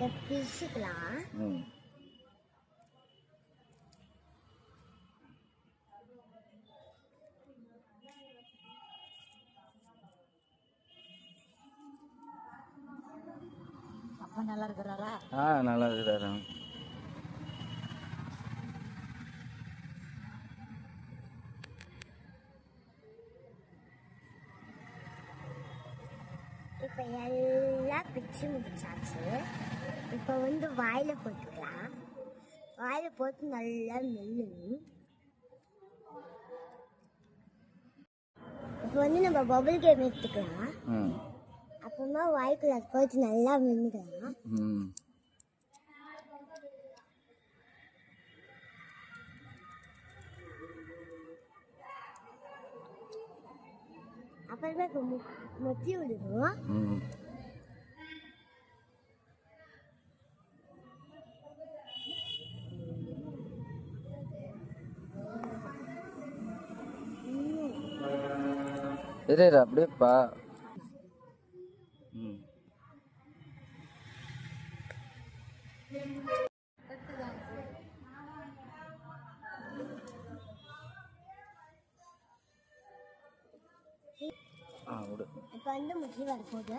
இதை பிரிச்சுக்கலாம். அப்பா நல்லா இருக்கிறாரா? நல்லா இருக்கிறாரு. இப்போ எல்லாம் பிச்சு முடிச்சாச்சு. இப்போ வாயில போட்டுக்கலாம். வாயில போட்டு நல்லா மெல்லணும். இப்போ நம்ம பபிள் கேம் எடுத்துக்கலாம். அப்புறமா வாய்க்குள்ள போட்டு நல்லா மென்னுக்கலாம். அப்புறமா இப்போ மொத்தி விடுவோம். அப்படியேப்பா. இப்போ முற்றி வரப்போகுது.